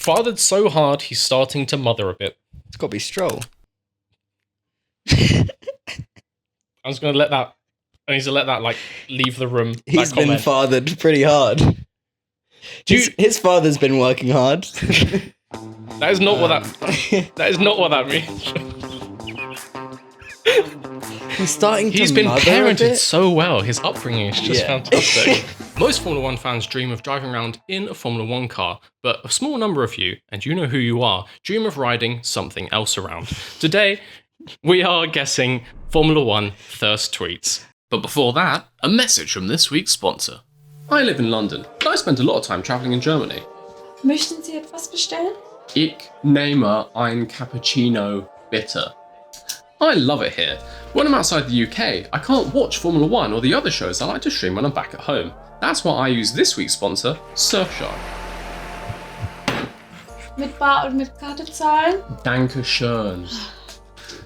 Fathered so hard, he's starting to mother a bit. It's got to be Stroll. I'm just going to let that... I need to let that, like, leave the room. He's been fathered pretty hard. His father's been working hard. That is not what that... That is not what that means. He's been parented so well. His upbringing is just fantastic. Most Formula 1 fans dream of driving around in a Formula 1 car, but a small number of you, and you know who you are, dream of riding something else around. Today, we are guessing Formula 1 thirst tweets. But before that, a message from this week's sponsor. I live in London, but I spend a lot of time travelling in Germany. Möchten Sie etwas bestellen? Ich nehme ein Cappuccino bitte. I love it here. When I'm outside the UK, I can't watch Formula 1 or the other shows I like to stream when I'm back at home. That's why I use this week's sponsor, Surfshark. Mit Bar und mit Karte zahlen? Danke schön.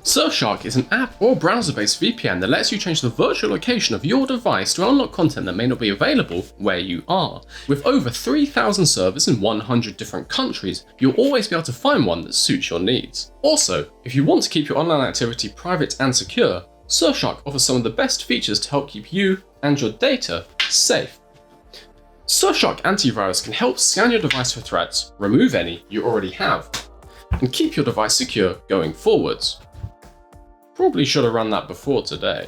Surfshark is an app or browser-based VPN that lets you change the virtual location of your device to unlock content that may not be available where you are. With over 3,000 servers in 100 different countries, you'll always be able to find one that suits your needs. Also, if you want to keep your online activity private and secure, Surfshark offers some of the best features to help keep you and your data safe. Surfshark antivirus can help scan your device for threats, remove any you already have, and keep your device secure going forwards. Probably should have run that before today.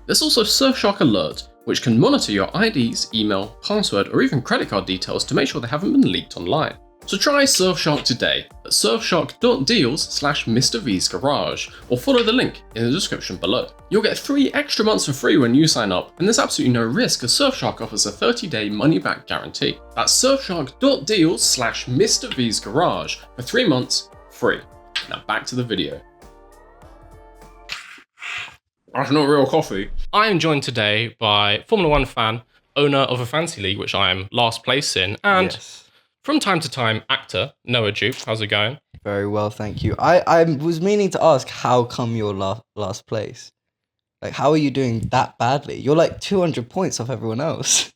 There's also Surfshark Alert, which can monitor your IDs, email, password, or even credit card details to make sure they haven't been leaked online. So try Surfshark today at surfshark.deals/Mr. V's Garage, or follow the link in the description below. You'll get 3 extra months for free when you sign up, and there's absolutely no risk as Surfshark offers a 30-day money-back guarantee. That's surfshark.deals/Mr. V's Garage for 3 months free. Now back to the video. That's not real coffee. I am joined today by Formula 1 fan, owner of a fantasy league, which I am last place in, and from time to time, actor, Noah Jupe. How's it going? Very well, thank you. I was meaning to ask, how come you're last place? Like, how are you doing that badly? You're like 200 points off everyone else.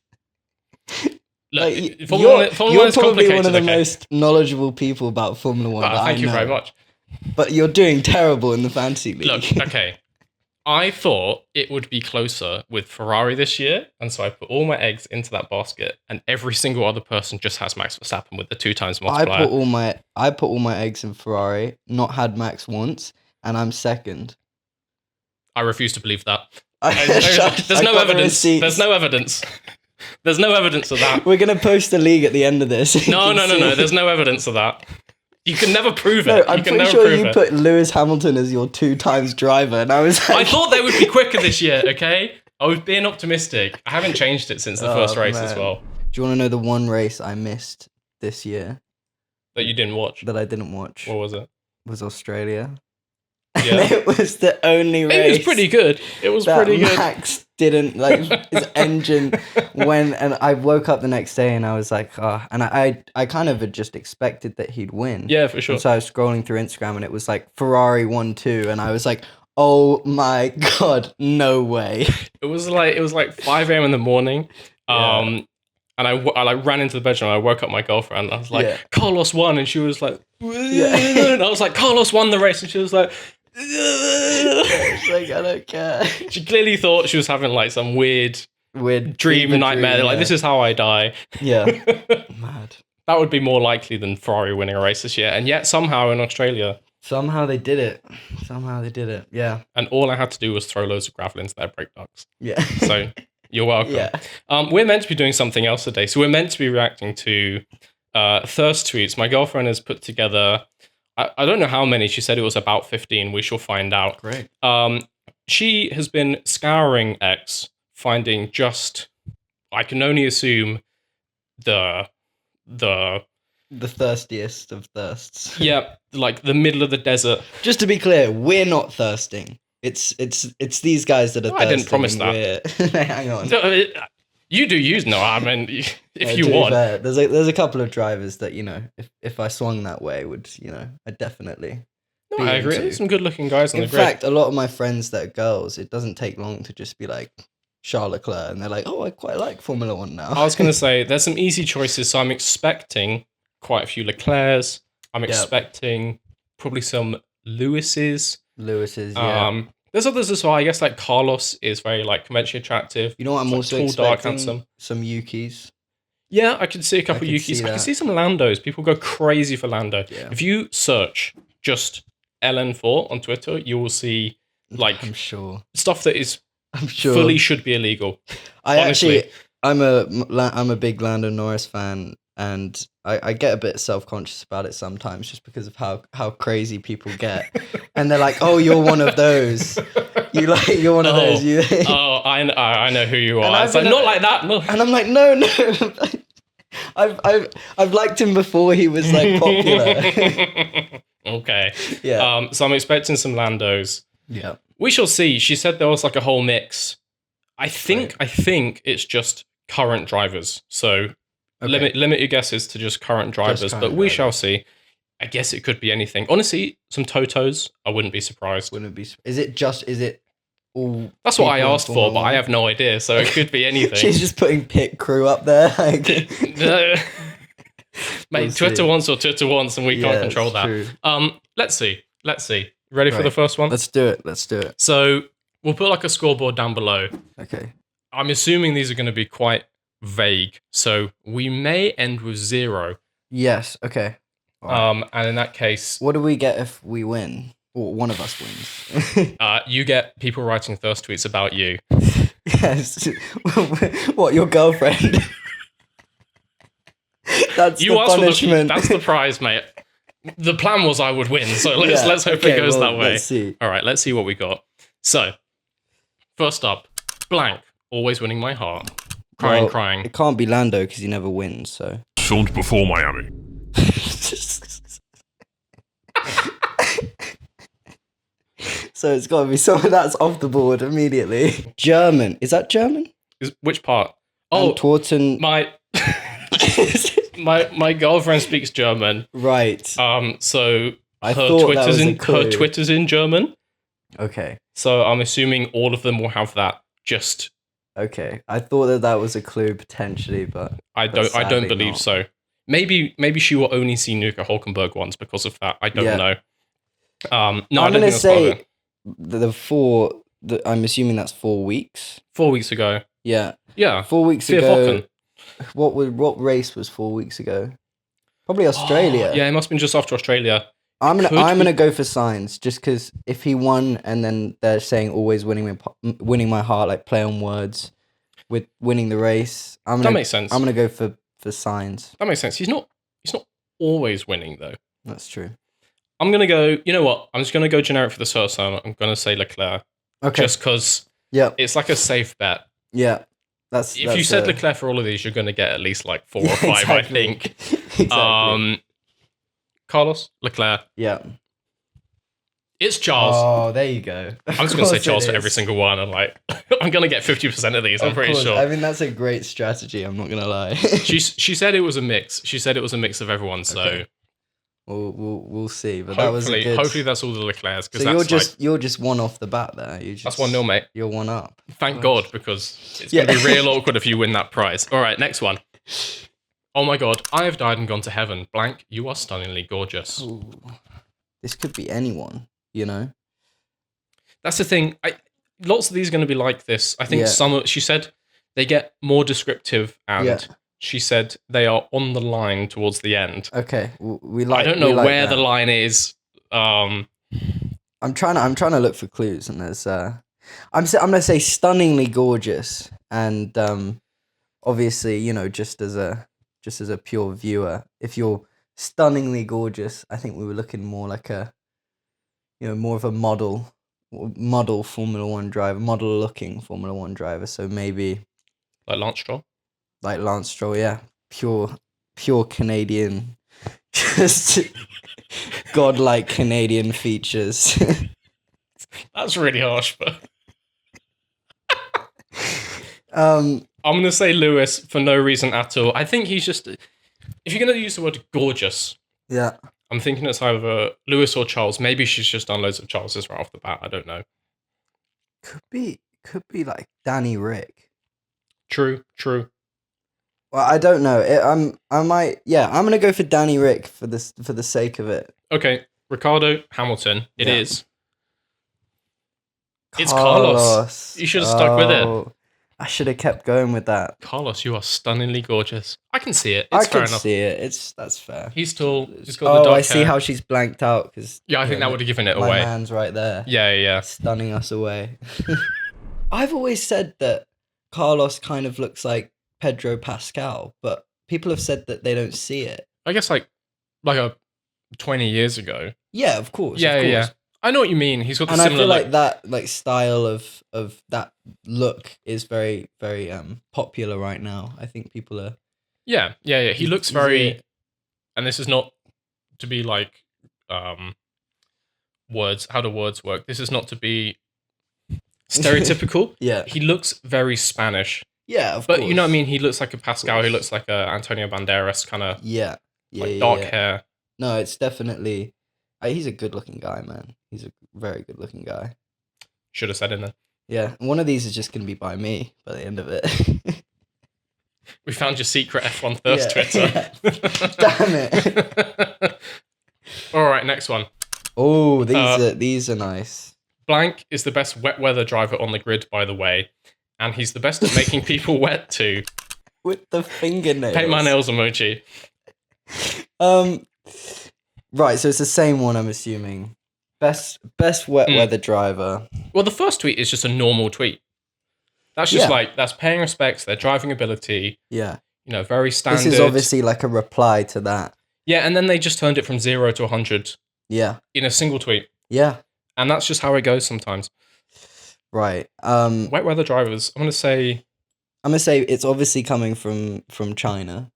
Look, like, Formula 1 you're is probably complicated, one of the most knowledgeable people about Formula 1 that thank I you know. very much. But you're doing terrible in the fantasy league. Look, okay. I thought it would be closer with Ferrari this year, and so I put all my eggs into that basket, and every single other person just has Max Verstappen with the 2 times multiplier. I put all my eggs in Ferrari, not had Max once, and I'm second. I refuse to believe that. There's no evidence. There's no evidence. There's no evidence of that. We're going to post a league at the end of this. No. There's no evidence of that. You can never prove it. I'm pretty sure you put Lewis Hamilton as your 2 times driver, and I was like... I thought they would be quicker this year, okay? I was being optimistic. I haven't changed it since the first race as well. Do you want to know the one race I missed this year? That you didn't watch? That I didn't watch. What was it? Was Australia. Yeah. It was the only race. It was pretty good. It was pretty good. Max didn't, like, his engine went, and I woke up the next day and I was like, and I kind of had just expected that he'd win. Yeah, for sure. And so I was scrolling through Instagram and it was like Ferrari 1-2, and I was like, oh my God, no way. It was like 5 a.m. in the morning. And I like ran into the bedroom and I woke up my girlfriend and I was like, Carlos won, and she was like, and I was like, Carlos won the race, and she was like, it's like, I don't care. She clearly thought she was having like some weird dream nightmare. Like, this is how I die. Yeah. Mad. That would be more likely than Ferrari winning a race this year. And yet somehow in Australia, somehow they did it. Yeah. And all I had to do was throw loads of gravel into their brake ducts. Yeah. So you're welcome. Yeah. We're meant to be doing something else today. So we're meant to be reacting to thirst tweets. My girlfriend has put together, I don't know how many. She said it was about 15. We shall find out. Great. She has been scouring X, finding just, I can only assume, the thirstiest of thirsts. Yeah, like the middle of the desert. Just to be clear, we're not thirsting. It's these guys that are thirsting. I didn't promise that. Hang on. You do use no. I mean, if you want. Fair, there's a couple of drivers that, you know, if I swung that way, would, you know, I definitely. No, I agree. There's some good-looking guys on the grid. In fact, a lot of my friends that are girls, it doesn't take long to just be like Charles Leclerc, and they're like, oh, I quite like Formula 1 now. I was going to say, there's some easy choices, so I'm expecting quite a few Leclercs. I'm Yep. expecting probably some Lewis's. Lewis's, yeah. There's others as well. I guess like Carlos is very like conventionally attractive. You know what I'm He's, like, also tall, dark, expecting? handsome. Some Yukis. Yeah, I could see a couple I of could see Yukis. I that. could see some Landos. People go crazy for Lando. Yeah. If you search just LN4 on Twitter, you will see like I'm sure. stuff that is I'm sure. fully should be illegal. Honestly, I'm a big Lando Norris fan, and I get a bit self-conscious about it sometimes, just because of how crazy people get, and they're like, "Oh, you're one of those. You're one of those." I know who you And are. I've It's like, been not like that. No. And I'm like, no. I've liked him before he was like popular. Okay. Yeah. So I'm expecting some Landos. Yeah. We shall see. She said there was like a whole mix. I think it's just current drivers. So Okay. limit your guesses to just current drivers, current but we shall drivers. see. I guess it could be anything. Honestly, some Totos, I wouldn't be surprised. Wouldn't it be? Is it all? That's what I people in asked for, Formula but I One? have no idea. So it could be anything. She's just putting pit crew up there. Like, Mate, We'll Twitter see. wants or Twitter wants, and we Yeah, can't control it's that. true. Let's see. Ready for Right. the first one? Let's do it. So we'll put like a scoreboard down below. Okay. I'm assuming these are going to be quite vague, so we may end with 0. Yes. Okay. All right. And in that case, What do we get if we win? Or one of us wins? you get people writing thirst tweets about you. Yes. What, your girlfriend? That's You the asked for punishment. that's the prize, mate. The plan was I would win, so let's hope it goes that way. Let's see. All right, let's see what we got. So, first up, blank, always winning my heart. Crying. It can't be Lando because he never wins, so. Filmed before Miami. So it's got to be someone that's off the board immediately. German. Is that German? Which part? Oh, Antwerpen. my girlfriend speaks German. Right. So I her thought that was a clue. Twitter's in German. Okay. So I'm assuming all of them will have that. Just Okay. I thought that was a clue potentially, but I don't sadly believe not. so. Maybe she will only see Nuka Hulkenberg once because of that. I don't Yeah. know. No, I I'm don't gonna think that's part of say it. the 4. I'm assuming that's 4 weeks. 4 weeks ago. Yeah. Yeah. 4 weeks Vier ago. Wochen. What race was 4 weeks ago? Probably Australia. Oh, yeah, it must have been just after Australia. I'm could gonna go for signs just because if he won and then they're saying always winning my heart, like play on words with winning the race. That makes sense. I'm gonna go for signs. That makes sense. He's not always winning though. That's true. I'm gonna go. You know what? I'm just gonna go generic for the first time. I'm gonna say Leclerc, Okay. just because Yeah. it's like a safe bet. Yeah. That's If you said Leclerc for all of these, you're gonna get at least like 4 or 5, I Exactly. think. Exactly. Carlos Leclerc. Yeah. It's Charles. Oh, there you go. I'm just gonna say Charles for every single one. I'm like, I'm gonna get 50% of these. I'm pretty sure. I mean, that's a great strategy. I'm not gonna lie. She said it was a mix. She said it was a mix of everyone. So Okay. We'll see. But that was a hopefully, good. hopefully that's all the Leclercs. So you're just one off the bat there. That's 1-0, mate. You're one up. Thank Nice. God, because it's Yeah. gonna be real awkward if you win that prize. All right, next one. Oh my God, I have died and gone to heaven. Blank, you are stunningly gorgeous. Ooh. This could be anyone. You know. That's the thing. Lots of these are going to be like this. I think Yeah. she said they get more descriptive, and Yeah. she said they are on the line towards the end. Okay. We like. I don't know we like where that. the line is. I'm trying to look for clues, and there's I'm gonna say stunningly gorgeous, and obviously, you know, just as a pure viewer, if you're stunningly gorgeous, I think we were looking more like a, you know, more of a model Formula One driver, model looking Formula One driver. So maybe Like Lance Stroll. like Lance Stroll, yeah, pure Canadian, just godlike Canadian features. That's really harsh, but um. I'm going to say Lewis for no reason at all. I think he's just, if you're going to use the word gorgeous, Yeah. I'm thinking it's either Lewis or Charles. Maybe she's just done loads of Charleses right off the bat. I don't know. Could be like Danny Rick. True. Well, I don't know. I might. Yeah, I'm gonna go for Danny Rick for this for the sake of it. Okay, Ricardo Hamilton. It Yeah. is. It's Carlos. You should have stuck with it. I should have kept going with that. Carlos, you are stunningly gorgeous. I can see it. I It's fair can enough. see it. That's fair. He's tall. He's got the dark I see hair. how she's blanked out because Yeah, I think that would have given it my away. man's right there, Yeah. stunning us away. I've always said that Carlos kind of looks like Pedro Pascal, but people have said that they don't see it. I guess like 20 years ago. Yeah, of course. Yeah. I know what you mean. He's got the And similar I feel like that style of that look is very very popular right now. I think people are. Yeah. He looks very, and this is not to be like words. How do words work? This is not to be stereotypical. Yeah. He looks very Spanish. Yeah, of course. But you know what I mean? He looks like a Pascal. He looks like a Antonio Banderas kind of Yeah. dark hair. No, it's definitely. He's a good-looking guy, man. He's a very good-looking guy. Should have said it then. Yeah, and one of these is just going to be by me by the end of it. We found your secret F1 thirst Twitter. Damn it. All right, next one. Oh, these are nice. Blank is the best wet weather driver on the grid, by the way, and he's the best at making people wet too. With the fingernails. Paint my nails emoji. Right, so it's the same one, I'm assuming. Best wet weather driver. Well, the first tweet is just a normal tweet. That's just that's paying respects, their driving ability. Yeah. Very standard. This is obviously like a reply to that. Yeah, and then they just turned it from 0 to 100. Yeah. In a single tweet. Yeah. And that's just how it goes sometimes. Right. Wet weather drivers, I'm going to say it's obviously coming from China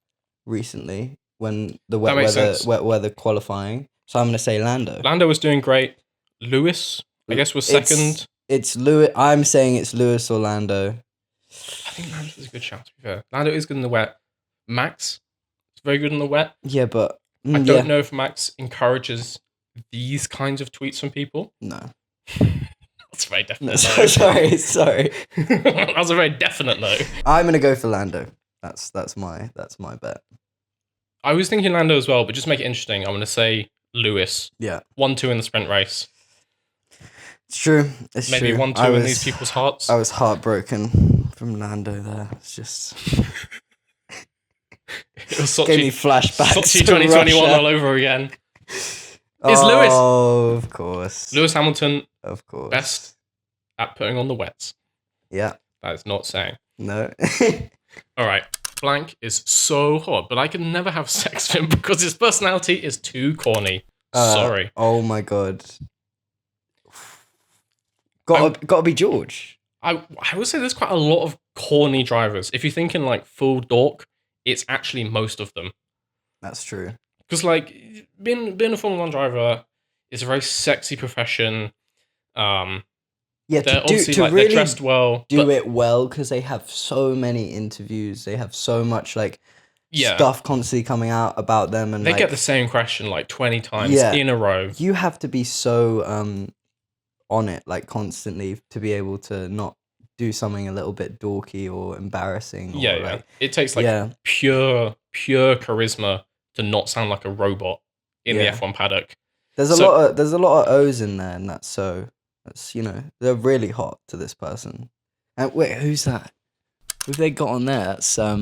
recently when the wet weather qualifying. So I'm going to say Lando. Lando was doing great. Lewis, I guess, was second. It's Lewis. I'm saying it's Lewis or Lando. I think Lando's a good shout, to be fair. Lando is good in the wet. Max is very good in the wet. Yeah, but I don't know if Max encourages these kinds of tweets from people. No. That's a very definite no. Sorry. That was a very definite no. I'm going to go for Lando. That's my bet. I was thinking Lando as well, but just make it interesting, I'm going to say Lewis. Yeah. 1-2 in the sprint race. It's true. Maybe 1-2 in these people's hearts. I was heartbroken from Lando there. It's just... It was Sochi, gave me flashbacks Sochi to 2021 Russia. all over again. It's Lewis. Oh, of course. Lewis Hamilton, of course. best at putting on the wets. Yeah. That is not saying. No. All right. Blank is so hot, but I can never have sex with him because his personality is too corny. Sorry. Oh my god. Gotta be George. I would say there's quite a lot of corny drivers. If you're thinking like full dork, it's actually most of them. That's true. Because like being a Formula 1 driver is a very sexy profession. Yeah, they're obviously to like really they're dressed well. Do it well because they have so many interviews. They have so much like stuff constantly coming out about them, and they like, get the same question like 20 times in a row. You have to be so on it like constantly to be able to not do something a little bit dorky or embarrassing. Or, yeah. It takes like pure charisma to not sound like a robot in the F1 paddock. There's a lot of O's in there, and that's they're really hot to this person. And wait, who's that? Who've they got on there? That's I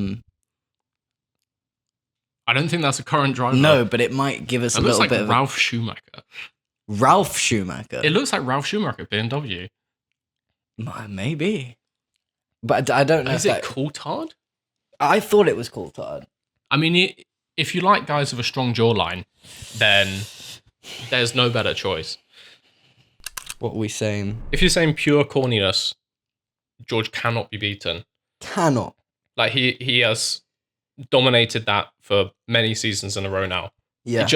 don't think that's a current driver. No, but it might give us a little bit of Ralf Schumacher. Ralf Schumacher. It looks like Ralf Schumacher, BMW. Maybe. But I don't know. Is it Coulthard? I thought it was Coulthard. I mean, if you like guys with a strong jawline, then there's no better choice. What are we saying? If you're saying pure corniness, George cannot be beaten. Cannot. Like he has dominated that for many seasons in a row now. Yeah.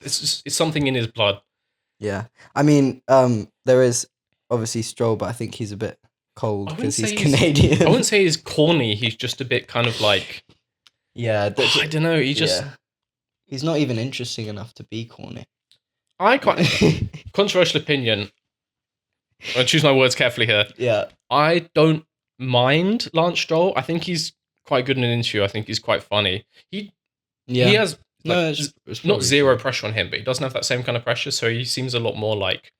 It's something in his blood. Yeah. I mean, there is obviously Stroll, but I think he's a bit cold because he's Canadian. I wouldn't say he's corny. He's just a bit kind of like... Yeah. I don't know. He's not even interesting enough to be corny. Controversial opinion. I'll choose my words carefully here. Yeah. I don't mind Lance Stroll. I think he's quite good in an interview. I think he's quite funny. He has no, like, it's not probably zero true. pressure on him, but he doesn't have that same kind of pressure. So he seems a lot more like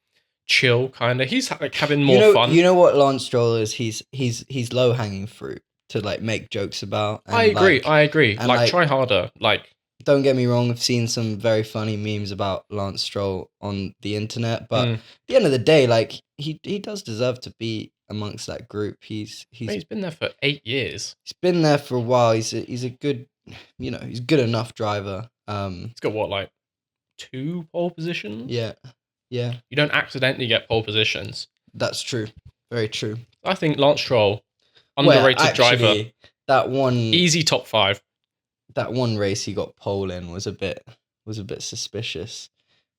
chill, kind of. He's like having more fun. You know what Lance Stroll is? He's low hanging fruit to like make jokes about. And I agree. and Like, try harder. Like, don't get me wrong, I've seen some very funny memes about Lance Stroll on the internet, but at the end of the day, like he does deserve to be amongst that group. He's been there for 8 years. He's been there for a while. He's a good, he's good enough driver. He's got what, like 2 pole positions? Yeah. You don't accidentally get pole positions. That's true. Very true. I think Lance Stroll, underrated driver. That one Easy top 5. That one race he got pole in was a bit suspicious.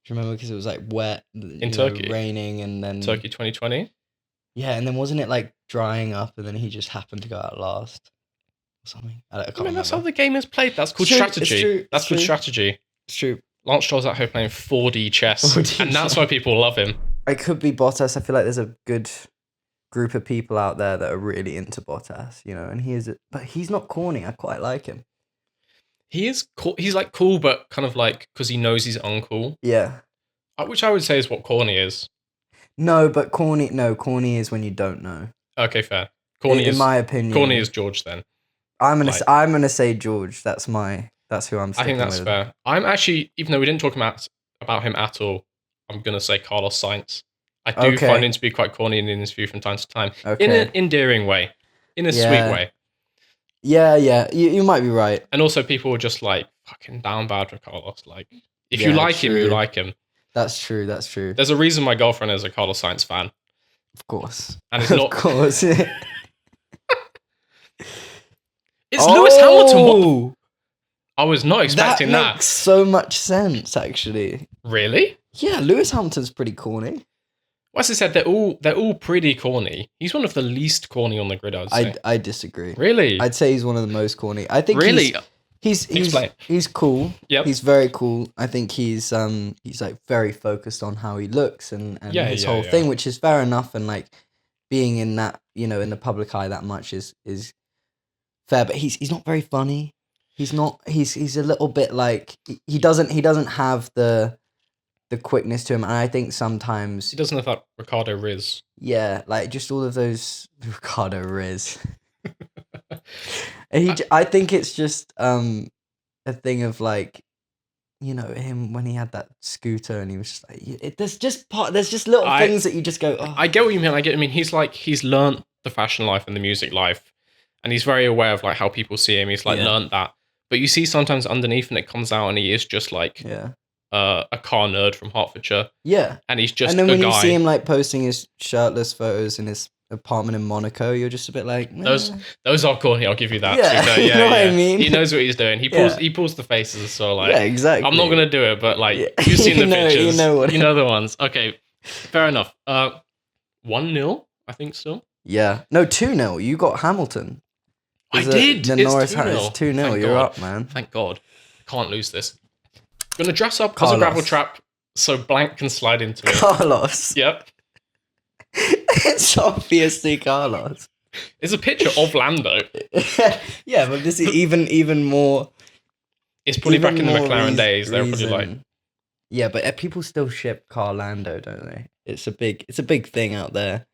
Do you remember? Because it was like wet in Turkey, raining, and then Turkey 2020. Yeah, and then wasn't it like drying up, and then he just happened to go out last or something? I can't remember. That's how the game is played. That's called strategy. It's true. That's called strategy. It's true. Lance Stroll's out here playing 4D chess, 4D and that's why people love him. It could be Bottas. I feel like there's a good group of people out there that are really into Bottas, and but he's not corny. I quite like him. He is cool. He's like cool, but kind of like because he knows he's uncool. Yeah. Which I would say is what corny is. No, but corny is when you don't know. Okay, fair. Corny in my opinion. Corny is George then. I'm gonna say George. That's who I'm sticking with. I think that's fair. I'm actually, even though we didn't talk about him at all, I'm gonna say Carlos Sainz. I do find him to be quite corny in an interview from time to time. Okay. In an endearing way. In a sweet way. Yeah. You might be right. And also people were just like fucking down bad for Carlos. Like, if you like him, you like him. That's true. There's a reason my girlfriend is a Carlos Sainz fan. Of course. And it's not. Of course. It's Lewis Hamilton. What I was not expecting that. That makes so much sense, actually. Really? Yeah, Lewis Hamilton's pretty corny. Well, as I said, they're all pretty corny. He's one of the least corny on the grid, I'd say. I disagree. Really? I'd say he's one of the most corny. I think really. He's cool. Yep. He's very cool. I think he's like very focused on how he looks and his whole thing, which is fair enough. And like being in that, in the public eye that much is fair. But he's not very funny. He's not. He's a little bit like he doesn't have the quickness to him, and I think sometimes he doesn't have that Ricardo Riz. Yeah, like just all of those Ricardo Riz. I think it's just a thing of like, him when he had that scooter and he was just like, there's just little things that you just go. Oh. I get what you mean. He's learnt the fashion life and the music life, and he's very aware of like how people see him. He's like learnt that, but you see sometimes underneath, and it comes out, and he is just like a car nerd from Hertfordshire. Yeah, and he's just and then when you see him like posting his shirtless photos in his apartment in Monaco, you're just a bit like those are corny. I'll give you that. Yeah, you know what I mean. He knows what he's doing. He pulls the faces as well. Like, yeah, exactly. I'm not gonna do it, but like you've seen the pictures, you know the ones. Okay, fair enough. 1-0, I think still. Yeah, no 2-0. You got Hamilton. I did. The Norris Harris 2-0. You're up, man. Thank God. Can't lose this. Gonna dress up as a gravel trap so Blank can slide into it. Carlos. Yep. It's obviously Carlos. It's a picture of Lando. Yeah, but this is even more. It's probably back in the McLaren days. They were probably like. Yeah, but people still ship Carl Lando, don't they? It's a big thing out there.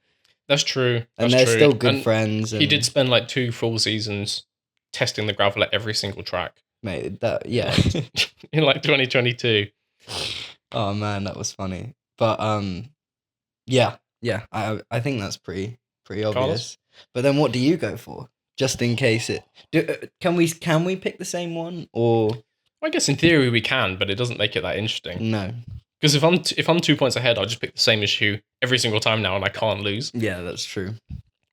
That's true. And they're still good friends. He did spend like 2 full seasons testing the gravel at every single track. Mate, in like 2022. Oh man, that was funny. But yeah, I think that's pretty obvious. Carlos? But then what do you go for? Just in case can we pick the same one or? I guess in theory we can, but it doesn't make it that interesting. No. Because if I'm 2 points ahead, I'll just pick the same issue every single time now, and I can't lose. Yeah, that's true.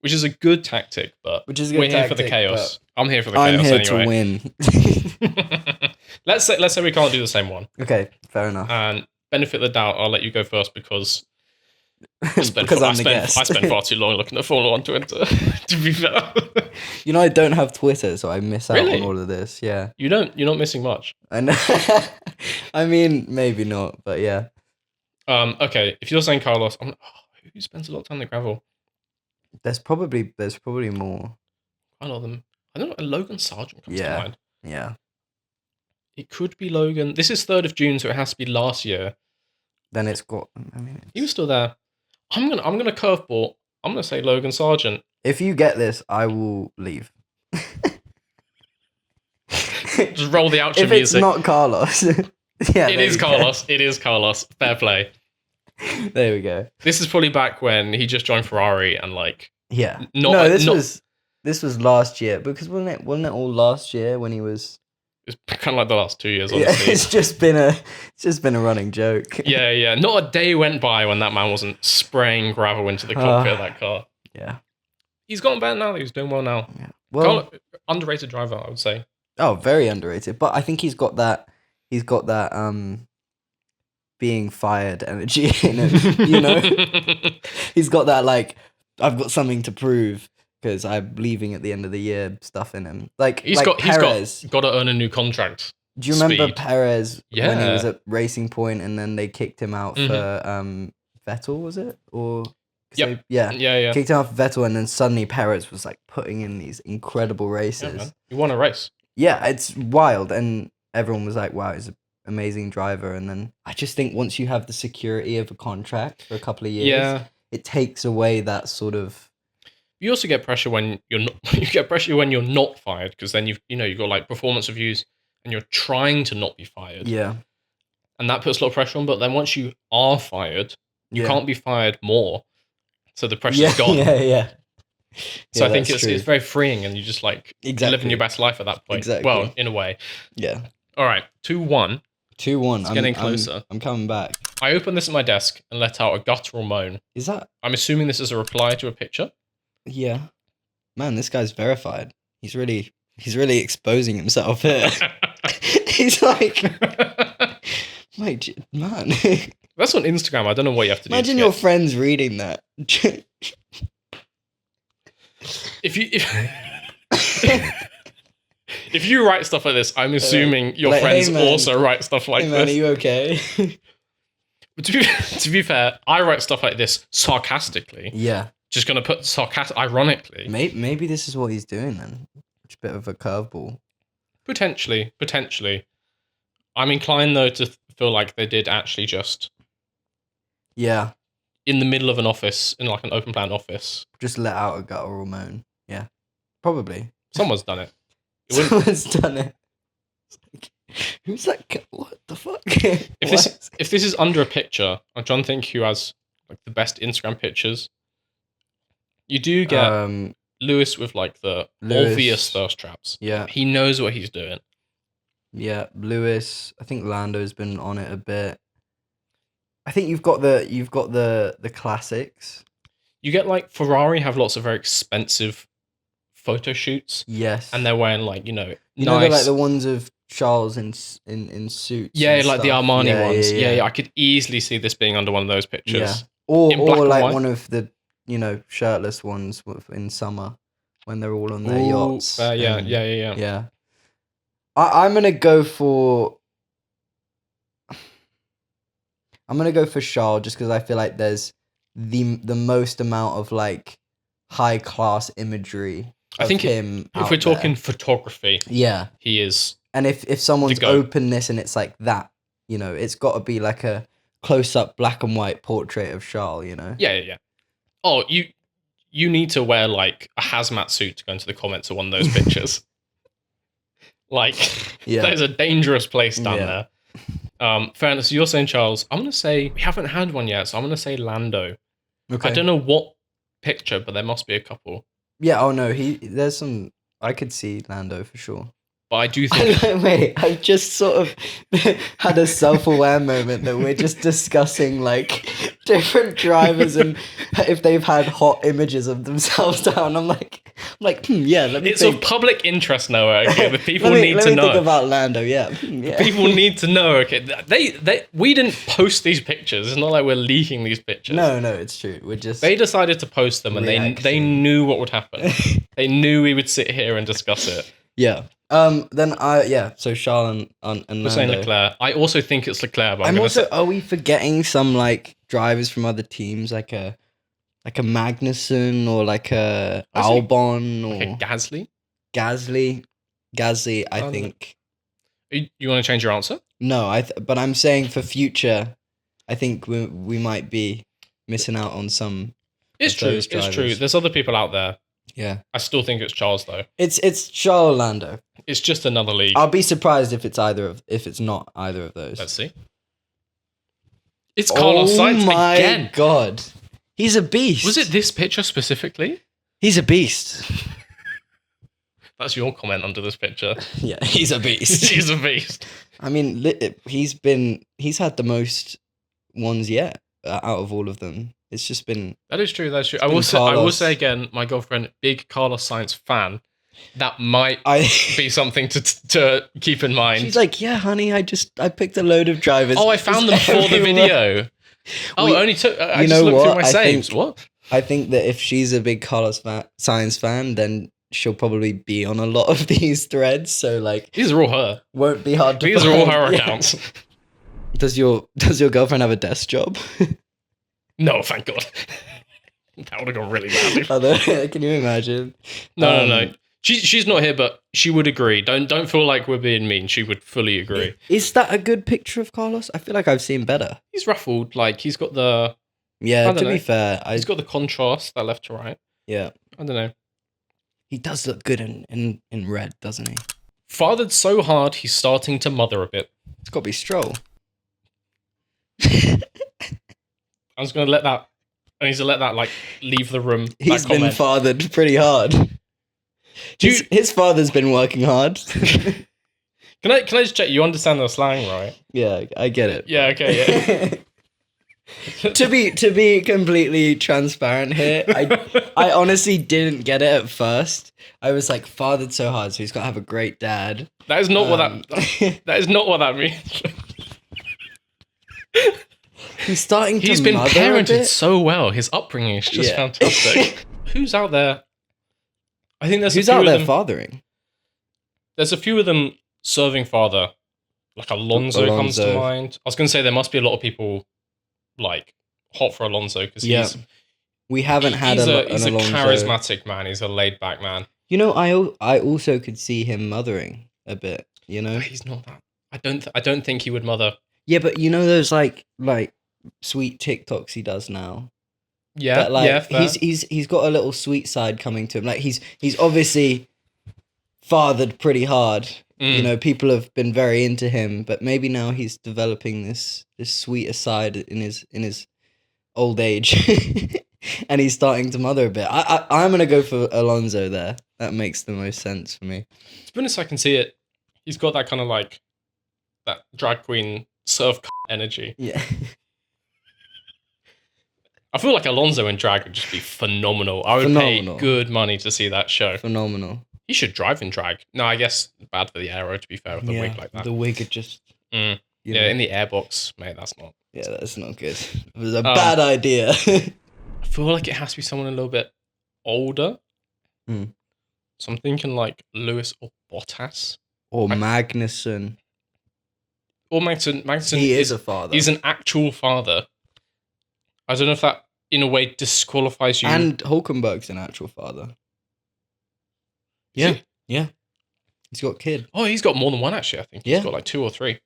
Which is a good tactic, but we're here for the chaos. I'm here for the chaos anyway. I'm here to win. Let's say we can't do the same one. Okay, fair enough. And benefit of the doubt, I'll let you go first because I spent far too long looking at Formula 1 Twitter, to be fair. I don't have Twitter, so I miss out on all of this. Yeah. You're not missing much. I know. I mean, maybe not, but yeah. Okay, if you're saying Carlos, who spends a lot of time on the gravel? There's probably more. I know them. I don't know. A Logan Sargent comes to Yeah. mind. Yeah. It could be Logan. This is 3rd of June, so it has to be last year. Then it's got. I mean, He was still there. I'm gonna curveball. I'm gonna say Logan Sargent. if you get this, I will leave. Just roll the outro If it's music. not Carlos, yeah, It is Carlos. It is Carlos. Fair play. There we go. This is probably back when he just joined Ferrari and like. Yeah. Not- This was last year because wasn't it all last year when he was? It's kind of like the last 2 years, Yeah, honestly. it's just been a running joke. Yeah. Not a day went by when that man wasn't spraying gravel into the cockpit of that car. Yeah. He's gotten better now. He's doing well now. Yeah. Well, Underrated driver, I would say. oh, very underrated. But I think he's got that being fired energy in him, you know? He's got that like I've got something to prove because I'm leaving at the end of the year stuff in him. Like He's like got Perez. to earn a new contract. Do you remember speed. Perez when he Yeah. was at Racing Point and then they kicked him out for Vettel, was it? Or Yep. yeah. Yeah. Kicked him out for Vettel and then suddenly Perez was like putting in these incredible Yeah, races. man. He won a race. Yeah, it's wild and everyone was like, wow, he's an amazing driver. And then I just think once you have the security of a contract for a couple of years, Yeah. it takes away that sort of You also get pressure when you're not. You get pressure when you're not fired because then you've got like performance reviews and you're trying to not be fired. yeah. And that puts a lot of pressure on. But then once you are fired, you Yeah. can't be fired more. So the pressure's gone. Yeah. So Yeah, I think that's it's very freeing and you just like Exactly. living your best life at that point. Exactly. Well, in a way. Yeah. All right, 2-1. 2-1. It's getting closer. I'm coming back. I opened this at my desk and let out a guttural moan. Is that I'm assuming this is a reply to a picture. yeah. Man, this guy's verified. He's really exposing himself here. He's like man. That's on Instagram. I don't know what you have to do. Imagine to your get- friends reading that. if you write stuff like this, I'm assuming your like, friends hey, man. also write stuff like Hey man, are this. you okay? But to be fair, I write stuff like this sarcastically. Yeah. Just gonna put ironically. Maybe this is what he's doing then. It's a bit of a curveball. Potentially. I'm inclined though to feel like they did actually just Yeah. in the middle of an office, in like an open plan office. Just let out a guttural moan. Yeah. Probably. Someone's done it. It wouldn't- Someone's done it. It's like, who's that guy? What the fuck? If this is under a picture, I'm trying to think who has like the best Instagram pictures. You do get Lewis with like the Lewis. obvious thirst traps. Yeah. He knows what he's doing. Yeah, Lewis. I think Lando's been on it a bit. I think you've got the classics. You get like Ferrari have lots of very expensive photo shoots, Yes. and they're wearing like you know nice. they're like the ones of Charles in suits. Yeah, and like the stuff. Armani ones. Yeah. Yeah, I could easily see this being under one of those pictures. Yeah. Or In black or and like white. one of the shirtless ones in summer when they're all on their Ooh, yachts. yeah. Yeah. I'm gonna go for Charles just because I feel like there's the most amount of like high class imagery. I think him. If we're talking photography, yeah, he is. and if someone's The goat. opened this and it's like that, it's got to be like a close up black and white portrait of Charles. Yeah. Oh, you need to wear like a hazmat suit to go into the comments of one of those pictures. Like, Yeah. there's a dangerous place down Yeah. there. Fairness, so you're saying Charles. I'm gonna say we haven't had one yet, so I'm gonna say Lando. Okay. I don't know what picture, but there must be a couple. Yeah. Oh no. There's some. I could see Lando for sure. But I do think Wait, I've just sort of had a self-aware moment that we're just discussing like different drivers and if they've had hot images of themselves down. I'm like, yeah. Let me it's think. of public interest, Noah. Okay, the people let me need to think know. about Lando. Yeah. Yeah. People need to know. Okay, we didn't post these pictures. It's not like we're leaking these pictures. No, it's true. We're just. They decided to post them, and they Reaction. knew what would happen. They knew we would sit here and discuss it. Yeah. Then so Charles and We're saying Lando. Leclerc. I also think it's Leclerc, but I'm I'm gonna also. say Are we forgetting some like drivers from other teams, like a Magnussen or like a I see- Albon or like a Gasly. Gasly, I Oh, no. think. You want to change your answer? No, but I'm saying for future, I think we might be missing out on some. It's Of true. those It's true. drivers. There's other people out there. Yeah, I still think it's Charles though. it's Charles Lando. It's just another league. I'll be surprised if it's not either of those. Let's see. It's Carlos Sainz Oh my again. god, he's a beast. Was it this picture specifically? He's a beast. That's your comment under this picture. Yeah, he's a beast. He's a beast. I mean, he's had the most ones yet out of all of them. It's just been. That is true. That's true. I been will Carlos. say again, my girlfriend, big Carlos Sainz fan. That might be something to keep in mind. She's like, yeah, honey, I picked a load of drivers. Oh, I found them for the video. Oh, it only took. I You just know looked through what? my I saves. think- What? I think that if she's a big Carlos Sainz fan, then she'll probably be on a lot of these threads. So like, These are all her. won't be hard to. These are all find. her Yeah. accounts. Does your girlfriend have a desk job? No, thank God. That would have gone really badly. Can you imagine? No. She's not here, but she would agree. Don't feel like we're being mean. She would fully agree. Is that a good picture of Carlos? I feel like I've seen better. He's ruffled. Like he's got the. Yeah, I don't to know. be fair, He's got the contrast, that left to right. yeah, I don't know. he does look good in red, doesn't he? Fathered so hard, he's starting to mother a bit. It's got to be Stroll. I'm just gonna let that. I need to let that like leave the room. He's that been comment. fathered pretty hard. His father's been working hard. Can I just check? You understand the slang, right? Yeah, I get it. Yeah. Okay. Yeah. to be completely transparent here, I honestly didn't get it at first. I was like, fathered so hard, so he's got to have a great dad. That is not what that is not what that means. He's starting to He's been mother a parented bit. so well. His upbringing is just Yeah. fantastic. Who's out there? I think there's Who's a few out of there them. fathering? There's a few of them serving father. Like Alonso comes to Alonso. mind. I was going to say there must be a lot of people like hot for Alonso because Yeah. We haven't had he's an a Alonso. charismatic man. He's a laid back man. You know, I also could see him mothering a bit. You know, But he's not that. I don't think he would mother. yeah, but you know those like sweet TikToks he does now. Yeah, That, like, yeah. Fair. he's got a little sweet side coming to him. Like he's obviously fathered pretty hard. You know, people have been very into him, but maybe now he's developing this sweeter side in his old age, and he's starting to mother a bit. I'm gonna go for Alonso there. That makes the most sense for me. To be honest, I can see it. He's got that kind of like that drag queen surf energy. Yeah, I feel like Alonso in drag would just be phenomenal. I would Phenomenal. pay good money to see that show. phenomenal. He should drive in drag. No, I guess bad for the aero, to be fair, with the wig like that. The wig had just Mm. you Yeah, know, in the airbox, mate, that's not. yeah, that's not good. It was a bad idea. I feel like it has to be someone a little bit older. Mm. So I'm thinking like Lewis or Bottas. Or Magnussen. Or Magnussen He is a father. He's an actual father. I don't know if that, in a way, disqualifies you. And Hulkenberg's an actual father. Is he? Yeah. He's got a kid. Oh, he's got more than one, actually, I think. Yeah. He's got like 2 or 3.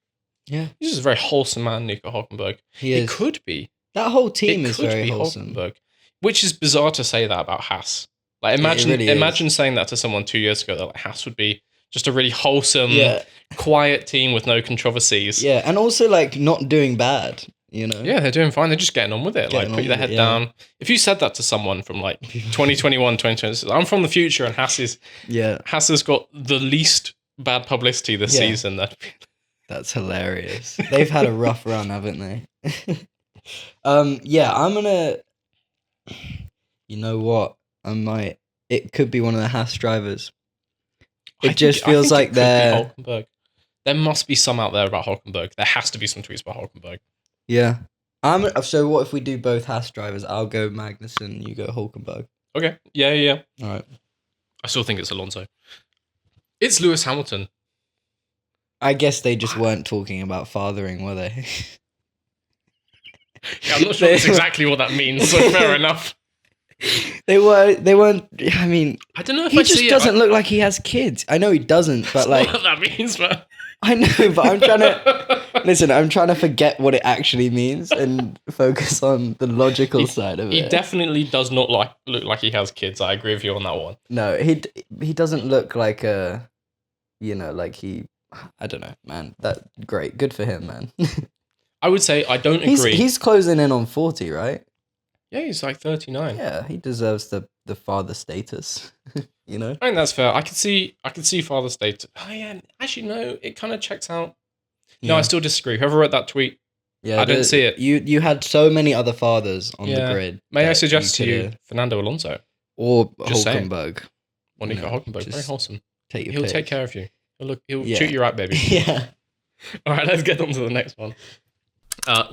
Yeah. He's just a very wholesome man, Nico Hulkenberg. He It is. could be. That whole team It is could very be wholesome. Hulkenberg. Which is bizarre to say that about Haas. Like, imagine really is. imagine saying that to someone 2 years ago, that like, Haas would be just a really wholesome, Yeah. quiet team with no controversies. Yeah. And also like not doing bad, you know? Yeah, they're doing fine. They're just getting on with it. Getting Like, put on your with head it, yeah. down. If you said that to someone from like 2021, 2026, I'm from the future and Haas has got the least bad publicity this Yeah. season. That's hilarious. They've had a rough run, haven't they? Yeah, I'm gonna. You know what? It could be one of the Haas drivers. It just feels like they're. Hulkenberg. There must be some out there about Hulkenberg. There has to be some tweets about Hulkenberg. Yeah. So what if we do both Haas drivers? I'll go Magnussen, you go Hulkenberg. Okay. Yeah. All right. I still think it's Alonso. It's Lewis Hamilton. I guess they just weren't talking about fathering, were they? Yeah, I'm not sure that's exactly what that means, so fair enough. They weren't. I mean, I don't know if he I just see doesn't look like he has kids. I know he doesn't, but That's like, not what that means, man. I know, but I'm trying to listen. I'm trying to forget what it actually means and focus on the logical side of He it. definitely does not look like he has kids. I agree with you on that one. No, he doesn't look like a, like he. I don't know, man. That great, good for him, man. I would say I don't agree. He's closing in on 40, right? Yeah, he's like 39. Yeah, he deserves the father status. You know. I think that's fair. I could see father state. Oh yeah, actually no, it kind of checks out. No, I still disagree. Whoever wrote that tweet, Yeah, I didn't see it. You had so many other fathers on the grid. May I that suggest to you coulda- Fernando Alonso or Just saying. Hulkenberg? or Nico Hulkenberg? Very just wholesome. Take your He'll take pick. care of you. He'll Yeah. treat you right, baby. Yeah. All right, let's get on to the next one.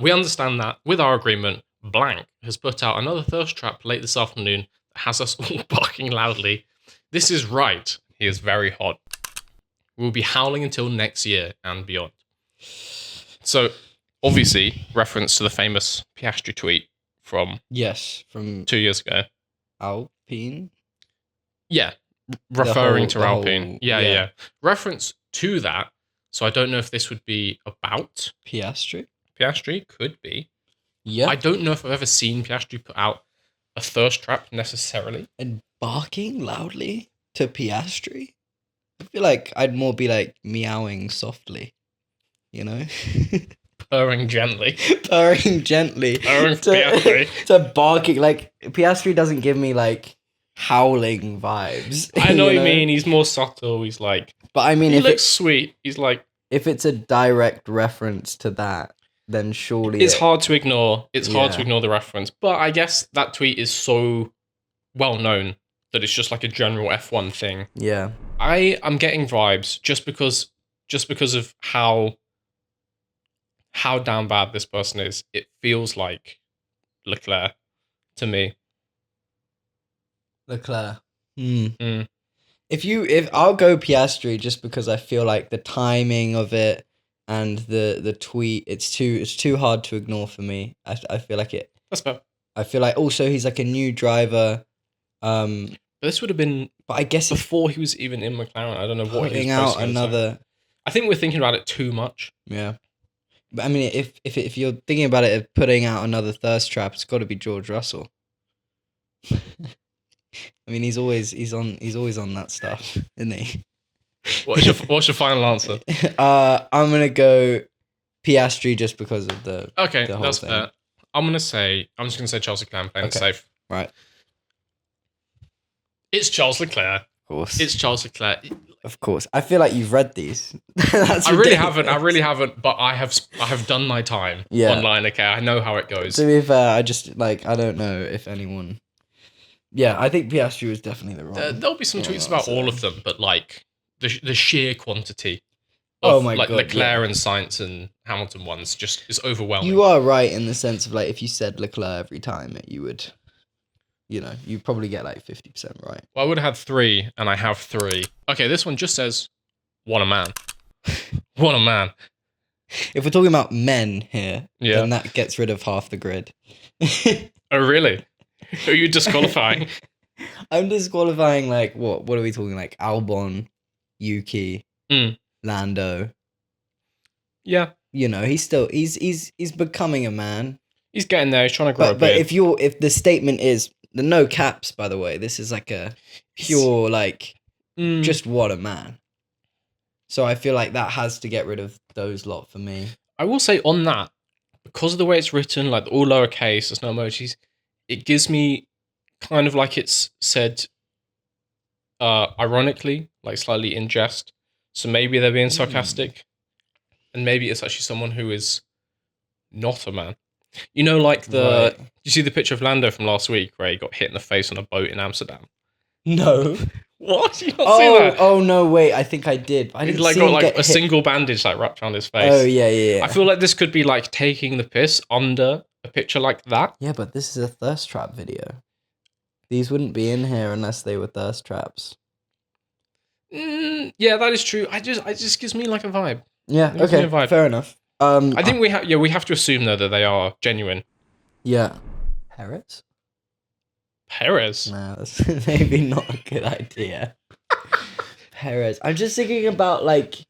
We understand that with our agreement, Blank has put out another thirst trap late this afternoon that has us all barking loudly. This is right. He is very hot. We'll be howling until next year and beyond. So, obviously, reference to the famous Piastri tweet from Yes, from 2 years ago. Alpine. Yeah, referring to the Alpine. whole- Yeah, yeah. yeah. Reference to that. So I don't know if this would be about Piastri. Piastri. Could be. Yeah. I don't know if I've ever seen Piastri put out a thirst trap necessarily. And barking loudly to Piastri. I feel like I'd more be like meowing softly. You know. Purring gently. Purring gently. Purring Piastri. To barking. Like, Piastri doesn't give me, like, howling vibes. I know what you mean. He's more subtle. He's like, But I mean, he if looks sweet. He's like, if it's a direct reference to that, then surely it's hard to ignore. It's hard to Yeah. ignore the reference. But I guess that tweet is so well known that it's just like a general F1 thing. Yeah. I'm getting vibes just because of how damn bad this person is. It feels like Leclerc to me. Leclerc. Mm. If I'll go Piastri just because I feel like the timing of it and the tweet, it's too hard to ignore for me. I feel like it. That's fair. I feel like also he's like a new driver. But this would have been But I guess it's before he was even in McLaren. I don't know what he putting was out posting on his own. another. I think we're thinking about it too much. Yeah. But I mean, if you're thinking about it, of putting out another thirst trap, it's got to be George Russell. I mean, he's always on that stuff, isn't he? What's your final answer? I'm gonna go Piastri just because of the Okay, the whole that's thing. fair. I'm just gonna say Charles Leclerc, playing it Okay. safe. Right. It's Charles Leclerc. Of course. It's Charles Leclerc. Of course. I feel like you've read these. That's I really ridiculous. haven't, but I have done my time Yeah. online. Okay, I know how it goes. To be fair, I just like I don't know if anyone. Yeah, I think Piastri was definitely the wrong. There'll be some Yeah, tweets about so- all of them, but like the sheer quantity Oh of my like God, Leclerc yeah. and Sainz and Hamilton ones just is overwhelming. You are right in the sense of like if you said Leclerc every time, you would, you probably get like 50% right. Well, I would have had 3, and I have 3. Okay, this one just says, "What a man! What a man!" If we're talking about men here, Yeah. then that gets rid of half the grid. Oh, really? Are you disqualifying? I'm disqualifying like what? What are we talking like? Albon, Yuki, Mm. Lando. Yeah, He's becoming a man. he's getting there. He's trying to grow a But beard. if the statement is the no caps, by the way, this is like a pure like Mm. just what a man. So I feel like that has to get rid of those lot for me. I will say on that, because of the way it's written, like all lowercase, there's no emojis, it gives me kind of like it's said ironically, like slightly in jest. So maybe they're being sarcastic. And maybe it's actually someone who is not a man. You know, like Right. you see the picture of Lando from last week where he got hit in the face on a boat in Amsterdam? No. What? You not see that? Oh no! Wait, I think I did. I He's didn't like see got him like get a hit. single bandage like wrapped around his face. Oh yeah. I feel like this could be like taking the piss under a picture like that. Yeah, but this is a thirst trap video. These wouldn't be in here unless they were thirst traps. Yeah, that is true. It just gives me like a vibe. Yeah. It gives me Okay. a vibe. Fair enough. I think we have to assume though that they are genuine. Yeah. Parrots. Perez. No, that's maybe not a good idea. Perez. I'm just thinking about like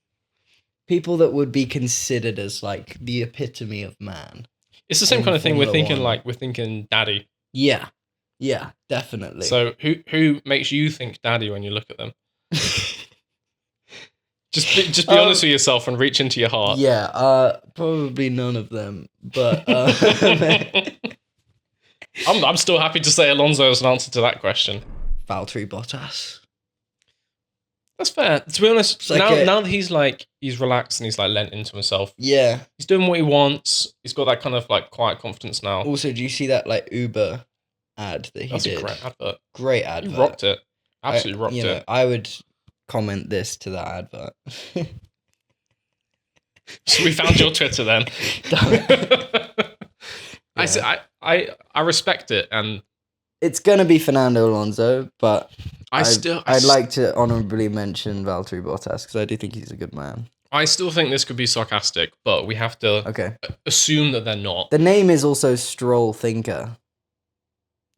people that would be considered as like the epitome of man. It's the same In kind of thing. Formula One. We're thinking daddy. Yeah. Yeah, definitely. So who makes you think daddy when you look at them? Just be honest with yourself and reach into your heart. Yeah, probably none of them. But I'm still happy to say Alonso as an answer to that question. Valtteri Bottas. That's fair. To be honest, Like now that he's relaxed and he's like lent into himself. Yeah. He's doing what he wants. He's got that kind of like quiet confidence now. Also, do you see that like Uber ad that he That's did? a great advert. Great advert. He rocked it. Absolutely rocked it. I would comment this to that advert. So we found your Twitter then. Yeah. I respect it, and It's gonna be Fernando Alonso, but I'd like to honorably mention Valtteri Bottas because I do think he's a good man. I still think this could be sarcastic, but we have to Okay. assume that they're not. The name is also Stroll Thinker.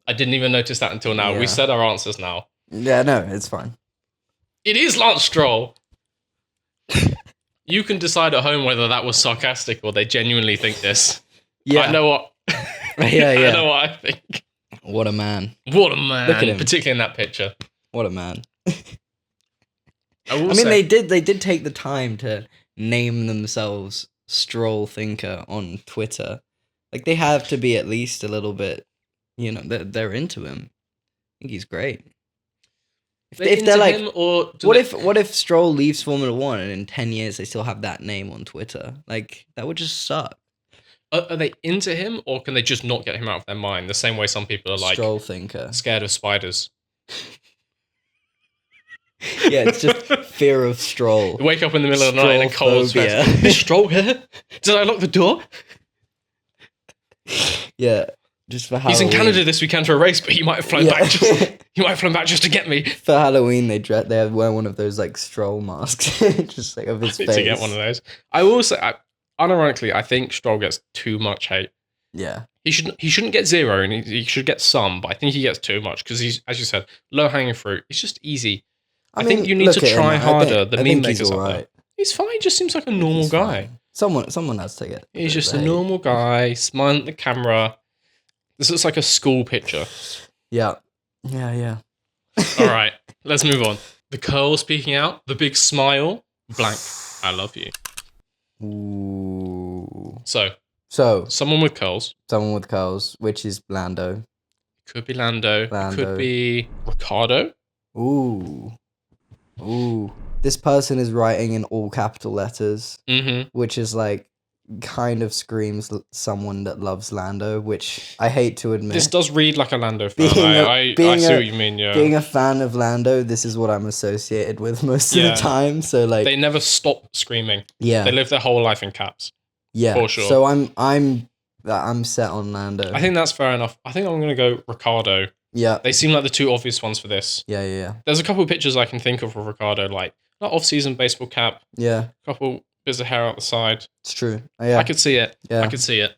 I didn't even notice that until now. Yeah. We said our answers now. Yeah, no, it's fine. It is Lance Stroll. You can decide at home whether that was sarcastic or they genuinely think this. Yeah. I know what. Yeah. I know what I think. What a man. What a man! Look at him. Particularly in that picture. What a man. I I mean, they did take the time to name themselves Stroll Thinker on Twitter. Like they have to be at least a little bit, they're into him. I think he's great. If they're like, him, or what if Stroll leaves Formula One and in 10 years they still have that name on Twitter? Like that would just suck. Are they into him, or can they just not get him out of their mind? The same way some people are like Stroll Thinker. scared of spiders. Yeah, it's just fear of Stroll. You wake up in the middle of the night in a cold sweat. Strollphobia. Is Stroll here? Did I lock the door? Yeah, just for Halloween. He's in Canada this weekend for a race, but he might have flown back. He might have flown back just to get me. For Halloween, they wear one of those like Stroll masks, just like of his I face. need to get one of those. I will say, unironically, I think Stroll gets too much hate. Yeah, He shouldn't get zero, and he should get some, but I think he gets too much because he's, as you said, low hanging fruit. It's just easy. I think you need to try harder. The meme makers out there. He's fine. He just seems like a normal guy. Someone has to get. He's just a normal guy, smiling at the camera. This looks like a school picture. Yeah. All right, let's move on. The curls peeking out, the big smile, blank. I love you. Ooh. So someone with curls. Someone with curls, which is Lando. Could be Lando. Could be Ricardo. Ooh. This person is writing in all capital letters, which is like kind of screams someone that loves Lando, which I hate to admit. This does read like a Lando fan. I see what you mean, yeah. Being a fan of Lando, this is what I'm associated with most of the time. So like they never stop screaming. Yeah. They live their whole life in caps. Yeah. For sure. So I'm set on Lando. I think that's fair enough. I think I'm gonna go Ricardo. Yeah. They seem like the two obvious ones for this. Yeah. There's a couple of pictures I can think of Ricardo, like off-season baseball cap. Yeah. A couple bits of hair out the side. It's true. Yeah. I could see it. Yeah. I could see it.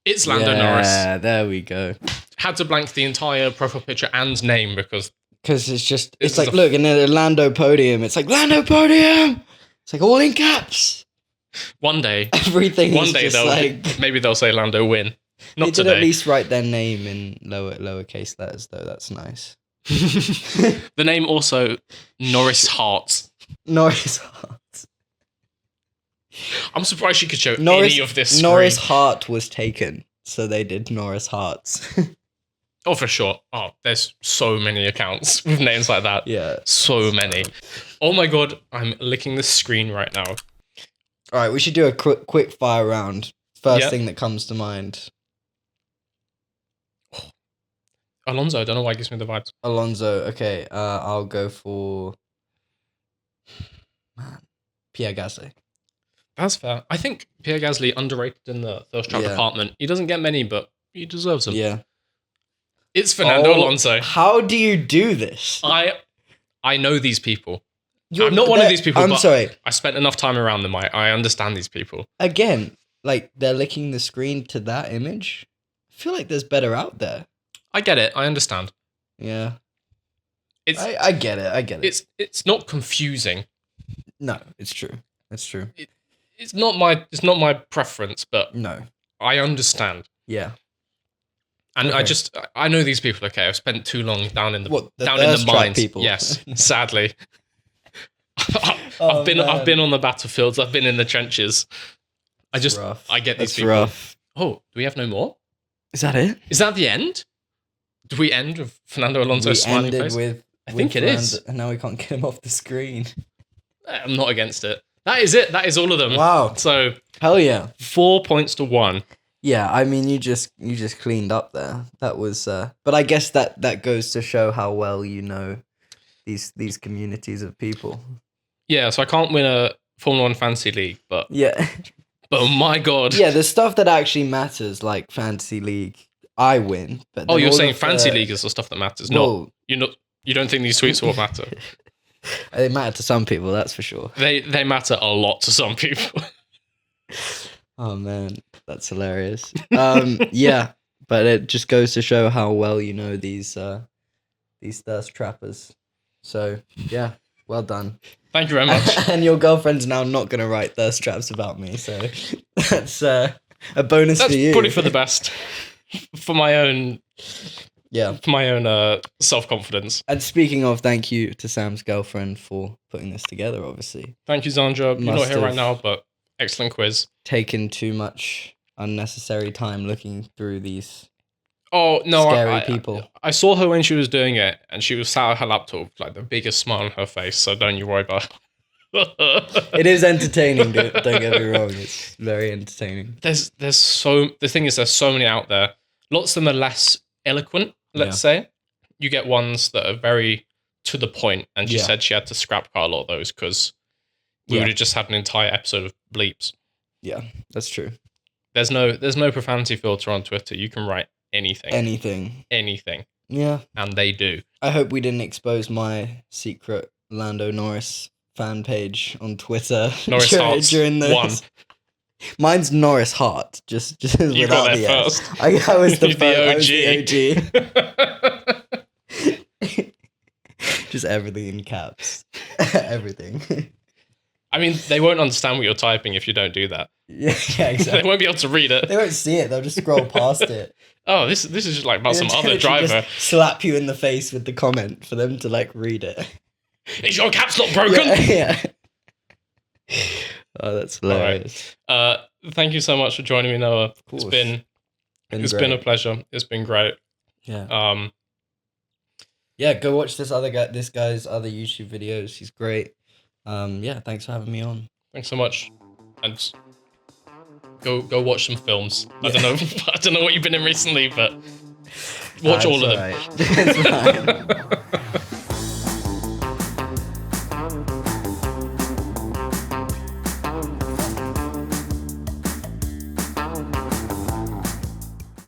It's Lando Norris. Yeah, there we go. Had to blank the entire profile picture and name because it's like, look, in the Lando podium, it's like, Lando podium! It's like all in caps. One day Everything is just like... maybe they'll say Lando win. Not they did today. at least write their name in lowercase letters, though. That's nice. The name also Norris Hearts. Norris Hart. I'm surprised you could show any of this screen. Norris Hart was taken, so they did Norris Hearts. Oh, for sure. Oh, there's so many accounts with names like that. Yeah. So many. Oh my god, I'm licking the screen right now. All right, we should do a quick fire round. First thing that comes to mind. Alonso, I don't know why it gives me the vibes. Alonso, okay. I'll go for Pierre Gasly. That's fair. I think Pierre Gasly underrated in the Surfshark department. He doesn't get many, but he deserves them. Yeah. It's Fernando Alonso. How do you do this? I know these people. I'm not one of these people. I'm sorry. I spent enough time around them. I understand these people. Again, like they're licking the screen to that image. I feel like there's better out there. I get it. I understand. Yeah. It's I get it. I get it. it's not confusing. No, it's true. It's true. It's not my preference, but No. I understand. Yeah. And Okay. I know these people. Okay, I've spent too long down in the thirst trap mines. people? Yes, sadly. Oh, I've been man. on the battlefields. I've been in the trenches. I get these That's people. rough. Oh, do we have no more? Is that it? Is that the end? Do we end with Fernando Alonso We smiling ended face? with. I think it Fernando, is. And now we can't get him off the screen. I'm not against it. That is it. That is all of them. Wow. So Hell yeah. 4 points to 1. Yeah, I mean, you just cleaned up there. That was, but I guess that goes to show how well you know these communities of people. Yeah, so I can't win a Formula 1 fantasy league, but Yeah, oh my god. yeah. The stuff that actually matters, like fantasy league, I win. But Oh, then you're all saying of fantasy the- league is the stuff that matters. Well, You don't think these tweets will matter. they matter to some people, that's for sure. They matter a lot to some people. Oh man, that's hilarious. Yeah, but it just goes to show how well you know these thirst trappers. So yeah, well done. Thank you very much. And your girlfriend's now not gonna write thirst traps about me, so that's a bonus That's for you. probably for the best. For my own Yeah. self-confidence. And speaking of, thank you to Sam's girlfriend for putting this together. Obviously, Thank you, Zandra. You're not Must here right have. now, but excellent quiz. taken too much unnecessary time looking through these Oh no, scary people. I saw her when she was doing it, and she was sat at her laptop with like the biggest smile on her face. So don't you worry about it. It is entertaining. Don't get me wrong. It's very entertaining. The thing is, there's so many out there. Lots of them are less eloquent, let's say. You get ones that are very to the point, and she Yeah. said she had to scrap quite a lot of those because we would have just had an entire episode of bleeps. Yeah, that's true. There's no profanity filter on Twitter. You can write anything. Anything. Yeah. And they do. I hope we didn't expose my secret Lando Norris fan page on Twitter Norris Hearts, during this. 1. Mine's Norris Hart. Just You without got the there S. first. I was the The OG. Just everything in caps. Everything. I mean, they won't understand what you're typing if you don't do that. Yeah, They exactly. won't be able to read it. They won't see it. They'll just scroll past it. Oh, this is just like about some And other literally driver. just slap you in the face with the comment for them to like read it. Is your caps lock broken? Yeah. Oh, that's hilarious. Thank you so much for joining me, Noah. course. It's been a great. pleasure. It's been great. Yeah. Yeah, go watch this guy's other YouTube videos. He's great. Yeah, thanks for having me on. Thanks so much. And go watch some films. I don't know. I don't know what you've been in recently, but watch all of them. It's fine.